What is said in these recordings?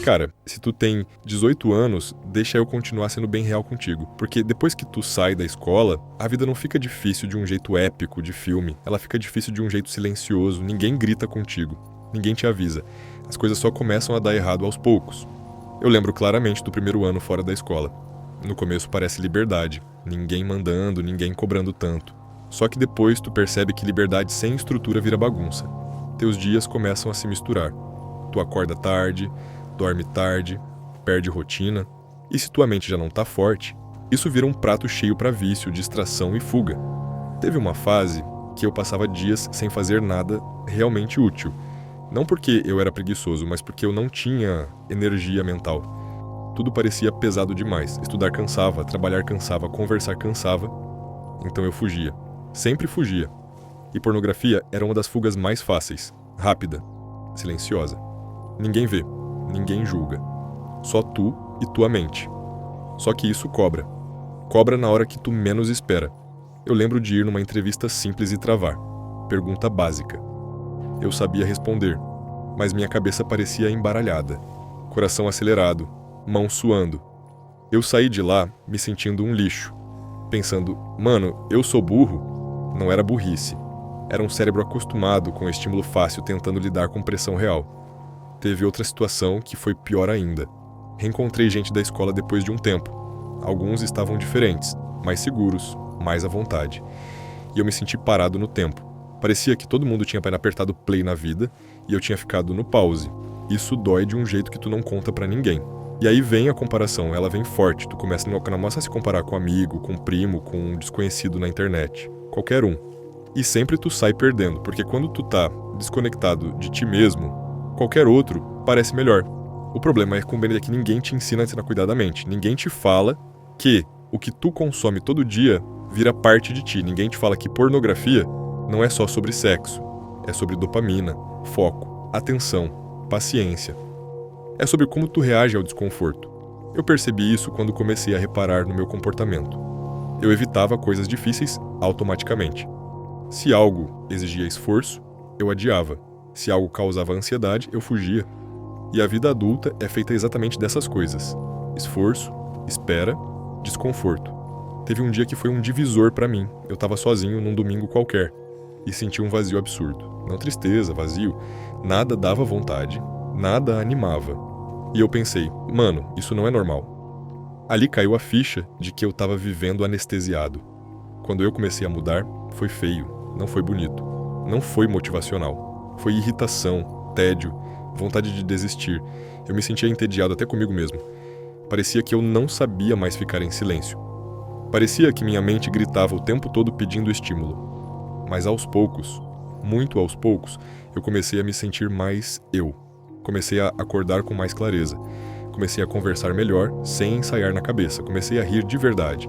Cara, se tu tem 18 anos, deixa eu continuar sendo bem real contigo. Porque depois que tu sai da escola, a vida não fica difícil de um jeito épico de filme. Ela fica difícil de um jeito silencioso, ninguém grita contigo, ninguém te avisa. As coisas só começam a dar errado aos poucos. Eu lembro claramente do primeiro ano fora da escola. No começo parece liberdade, ninguém mandando, ninguém cobrando tanto. Só que depois tu percebe que liberdade sem estrutura vira bagunça. Teus dias começam a se misturar. Tu acorda tarde, dorme tarde, perde rotina. E se tua mente já não tá forte, isso vira um prato cheio pra vício, distração e fuga. Teve uma fase que eu passava dias sem fazer nada realmente útil. Não porque eu era preguiçoso, mas porque eu não tinha energia mental. Tudo parecia pesado demais. Estudar cansava, trabalhar cansava, conversar cansava. Então eu fugia. Sempre fugia. E pornografia era uma das fugas mais fáceis. Rápida. Silenciosa. Ninguém vê. Ninguém julga. Só tu e tua mente. Só que isso cobra. Cobra na hora que tu menos espera. Eu lembro de ir numa entrevista simples e travar. Pergunta básica. Eu sabia responder, mas minha cabeça parecia embaralhada. Coração acelerado, mão suando. Eu saí de lá me sentindo um lixo. Pensando, mano, eu sou burro? Não era burrice. Era um cérebro acostumado com estímulo fácil tentando lidar com pressão real. Teve outra situação que foi pior ainda. Reencontrei gente da escola depois de um tempo. Alguns estavam diferentes, mais seguros, mais à vontade. E eu me senti parado no tempo. Parecia que todo mundo tinha apertado play na vida e eu tinha ficado no pause. Isso dói de um jeito que tu não conta pra ninguém. E aí vem a comparação, ela vem forte. Tu começa a se comparar com um amigo, com um primo, com um desconhecido na internet. Qualquer um. E sempre tu sai perdendo, porque quando tu tá desconectado de ti mesmo, qualquer outro parece melhor. O problema é que ninguém te ensina a cuidar da mente. Ninguém te fala que o que tu consome todo dia vira parte de ti. Ninguém te fala que pornografia não é só sobre sexo. É sobre dopamina, foco, atenção, paciência. É sobre como tu reage ao desconforto. Eu percebi isso quando comecei a reparar no meu comportamento. Eu evitava coisas difíceis automaticamente. Se algo exigia esforço, eu adiava. Se algo causava ansiedade, eu fugia. E a vida adulta é feita exatamente dessas coisas. Esforço, espera, desconforto. Teve um dia que foi um divisor pra mim. Eu tava sozinho num domingo qualquer e senti um vazio absurdo. Não tristeza, vazio. Nada dava vontade, nada animava. E eu pensei, mano, isso não é normal. Ali caiu a ficha de que eu tava vivendo anestesiado. Quando eu comecei a mudar, foi feio, não foi bonito, não foi motivacional. Foi irritação, tédio, vontade de desistir. Eu me sentia entediado até comigo mesmo. Parecia que eu não sabia mais ficar em silêncio. Parecia que minha mente gritava o tempo todo pedindo estímulo. Mas aos poucos, muito aos poucos, eu comecei a me sentir mais eu. Comecei a acordar com mais clareza. Comecei a conversar melhor, sem ensaiar na cabeça. Comecei a rir de verdade.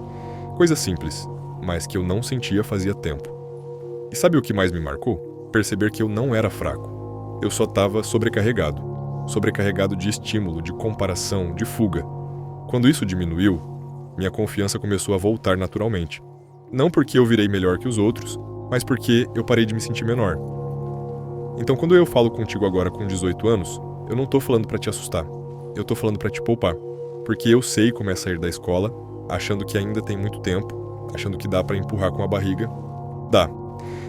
Coisa simples, mas que eu não sentia fazia tempo. E sabe o que mais me marcou? Perceber que eu não era fraco. Eu só estava sobrecarregado. Sobrecarregado de estímulo, de comparação, de fuga. Quando isso diminuiu, minha confiança começou a voltar naturalmente. Não porque eu virei melhor que os outros, mas porque eu parei de me sentir menor. Então quando eu falo contigo agora com 18 anos, eu não tô falando pra te assustar. Eu tô falando pra te poupar. Porque eu sei como é sair da escola, achando que ainda tem muito tempo, achando que dá pra empurrar com a barriga. Dá.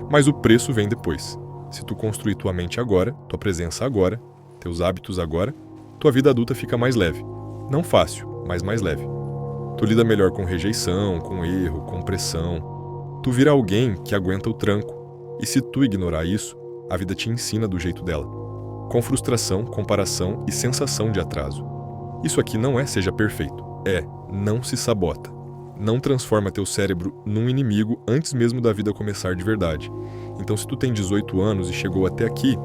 Mas o preço vem depois. Se tu construir tua mente agora, tua presença agora, teus hábitos agora, tua vida adulta fica mais leve. Não fácil, mas mais leve. Tu lida melhor com rejeição, com erro, com pressão. Tu vira alguém que aguenta o tranco. E se tu ignorar isso, a vida te ensina do jeito dela. Com frustração, comparação e sensação de atraso. Isso aqui não é seja perfeito. É, não se sabota. Não transforma teu cérebro num inimigo antes mesmo da vida começar de verdade. Então se tu tem 18 anos e chegou até aqui,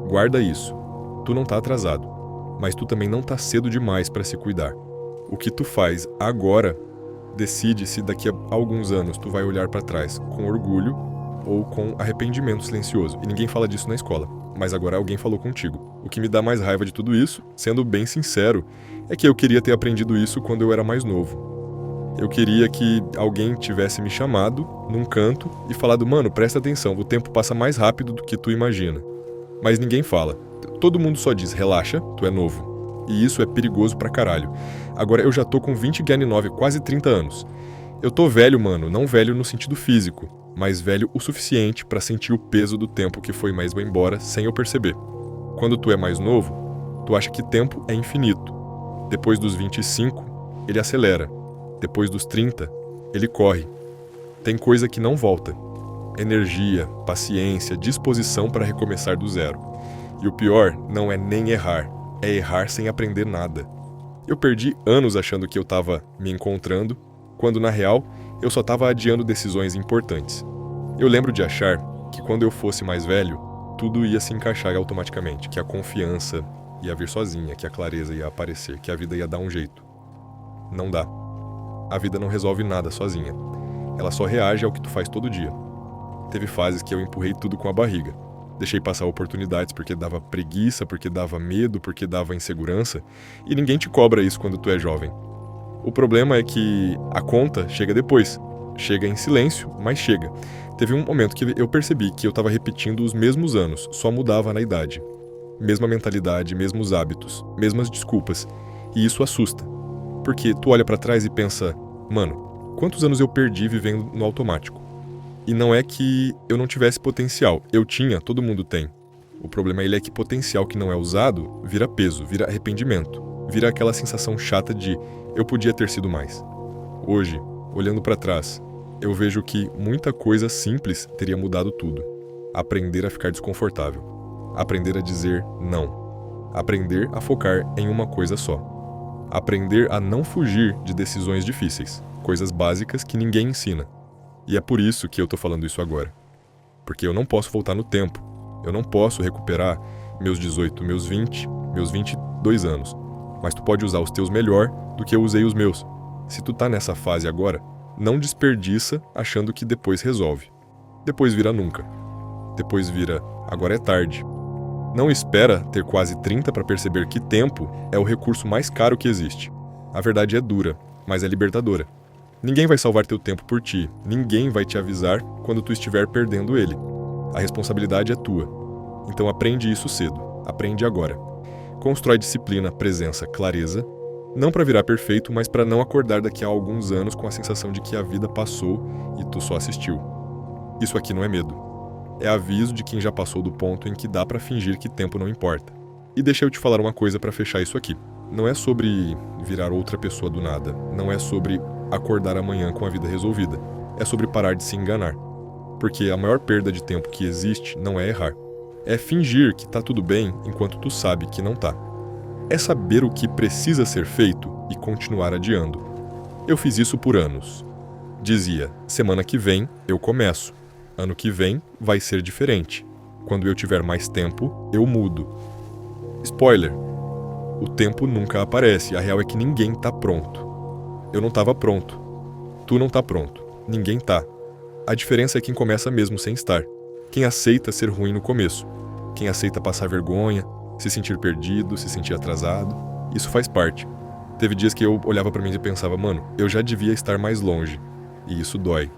guarda isso. Tu não tá atrasado. Mas tu também não tá cedo demais para se cuidar. O que tu faz agora decide se daqui a alguns anos tu vai olhar para trás com orgulho ou com arrependimento silencioso. E ninguém fala disso na escola, mas agora alguém falou contigo. O que me dá mais raiva de tudo isso, sendo bem sincero, é que eu queria ter aprendido isso quando eu era mais novo. Eu queria que alguém tivesse me chamado num canto e falado, mano, presta atenção, o tempo passa mais rápido do que tu imagina. Mas ninguém fala. Todo mundo só diz, relaxa, tu é novo. E isso é perigoso pra caralho. Agora eu já tô com 20 Guiane 9, quase 30 anos. Eu tô velho, mano, não velho no sentido físico, mas velho o suficiente pra sentir o peso do tempo que foi mais embora sem eu perceber. Quando tu é mais novo, tu acha que tempo é infinito. Depois dos 25, ele acelera. Depois dos 30, ele corre. Tem coisa que não volta. Energia, paciência, disposição para recomeçar do zero. E o pior não é nem errar, é errar sem aprender nada. Eu perdi anos achando que eu estava me encontrando, quando na real eu só estava adiando decisões importantes. Eu lembro de achar que quando eu fosse mais velho, tudo ia se encaixar automaticamente, que a confiança ia vir sozinha, que a clareza ia aparecer, que a vida ia dar um jeito. Não dá. A vida não resolve nada sozinha. Ela só reage ao que tu faz todo dia. Teve fases que eu empurrei tudo com a barriga. Deixei passar oportunidades porque dava preguiça, porque dava medo, porque dava insegurança. E ninguém te cobra isso quando tu é jovem. O problema é que a conta chega depois. Chega em silêncio, mas chega. Teve um momento que eu percebi que eu estava repetindo os mesmos anos, só mudava na idade. Mesma mentalidade, mesmos hábitos, mesmas desculpas. E isso assusta. Porque tu olha pra trás e pensa, mano, quantos anos eu perdi vivendo no automático? E não é que eu não tivesse potencial. Eu tinha, todo mundo tem. O problema é que potencial que não é usado vira peso, vira arrependimento. Vira aquela sensação chata de eu podia ter sido mais. Hoje, olhando pra trás, eu vejo que muita coisa simples teria mudado tudo. Aprender a ficar desconfortável. Aprender a dizer não. Aprender a focar em uma coisa só. Aprender a não fugir de decisões difíceis. Coisas básicas que ninguém ensina. E é por isso que eu tô falando isso agora. Porque eu não posso voltar no tempo. Eu não posso recuperar meus 18, meus 20, meus 22 anos. Mas tu pode usar os teus melhor do que eu usei os meus. Se tu tá nessa fase agora, não desperdiça achando que depois resolve. Depois vira nunca. Depois vira agora é tarde. Não espera ter quase 30 para perceber que tempo é o recurso mais caro que existe. A verdade é dura, mas é libertadora. Ninguém vai salvar teu tempo por ti. Ninguém vai te avisar quando tu estiver perdendo ele. A responsabilidade é tua. Então aprende isso cedo. Aprende agora. Constrói disciplina, presença, clareza. Não para virar perfeito, mas para não acordar daqui a alguns anos com a sensação de que a vida passou e tu só assistiu. Isso aqui não é medo. É aviso de quem já passou do ponto em que dá para fingir que tempo não importa. E deixa eu te falar uma coisa para fechar isso aqui. Não é sobre virar outra pessoa do nada. Não é sobre acordar amanhã com a vida resolvida. É sobre parar de se enganar. Porque a maior perda de tempo que existe não é errar. É fingir que tá tudo bem enquanto tu sabe que não tá. É saber o que precisa ser feito e continuar adiando. Eu fiz isso por anos. Dizia, semana que vem eu começo. Ano que vem vai ser diferente. Quando eu tiver mais tempo, eu mudo. Spoiler. O tempo nunca aparece. A real é que ninguém tá pronto. Eu não tava pronto. Tu não tá pronto. Ninguém tá. A diferença é quem começa mesmo sem estar. Quem aceita ser ruim no começo. Quem aceita passar vergonha, se sentir perdido, se sentir atrasado. Isso faz parte. Teve dias que eu olhava pra mim e pensava, mano, eu já devia estar mais longe. E isso dói.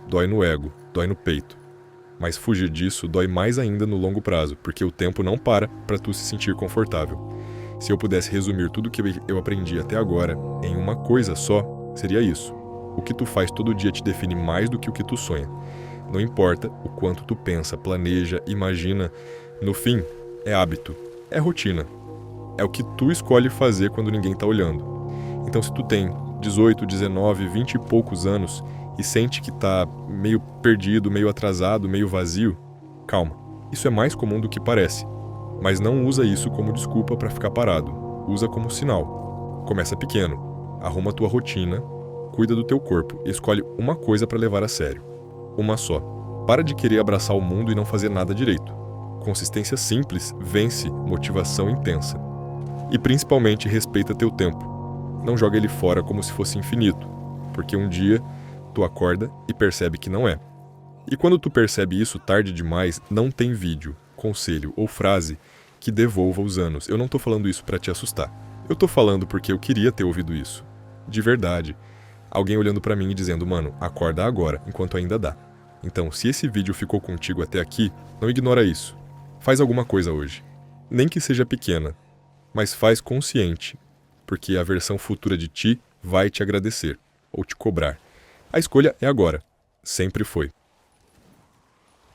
Dói no ego, dói no peito. Mas fugir disso dói mais ainda no longo prazo, porque o tempo não para pra tu se sentir confortável. Se eu pudesse resumir tudo que eu aprendi até agora em uma coisa só, seria isso. O que tu faz todo dia te define mais do que o que tu sonha. Não importa o quanto tu pensa, planeja, imagina. No fim, é hábito, é rotina. É o que tu escolhe fazer quando ninguém tá olhando. Então se tu tem 18, 19, 20 e poucos anos e sente que tá meio perdido, meio atrasado, meio vazio, calma. Isso é mais comum do que parece. Mas não usa isso como desculpa pra ficar parado. Usa como sinal. Começa pequeno. Arruma tua rotina, cuida do teu corpo e escolhe uma coisa pra levar a sério. Uma só. Para de querer abraçar o mundo e não fazer nada direito. Consistência simples vence motivação intensa. E principalmente respeita teu tempo. Não joga ele fora como se fosse infinito, porque um dia tu acorda e percebe que não é. E quando tu percebe isso tarde demais, não tem vídeo, conselho ou frase que devolva os anos. Eu não tô falando isso pra te assustar. Eu tô falando porque eu queria ter ouvido isso. De verdade. Alguém olhando pra mim e dizendo, mano, acorda agora, enquanto ainda dá. Então, se esse vídeo ficou contigo até aqui, não ignora isso. Faz alguma coisa hoje. Nem que seja pequena. mas faz consciente, porque a versão futura de ti vai te agradecer ou te cobrar. A escolha é agora. Sempre foi.